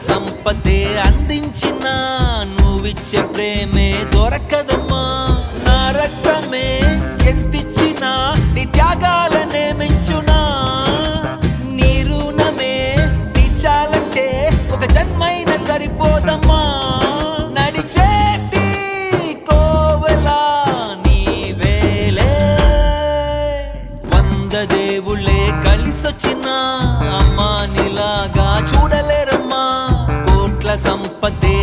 సంపదే అందించిన నువ్విచ్చే ప్రేమే దొరకదమ్మా. నా రక్తమే ఎంతిచ్చినా నీ త్యాగాలనే మెంచునా. నీ రుణమే తీర్చాలంటే ఒక జన్మైనా సరిపోదమ్మా. నడిచేటి కోవెలా నీవేలే. 100 దేవుళ్ళే కలిసొచ్చినా అమ్మా నీలాగా చూడలేరమ్మా. కోట్ల సంపదే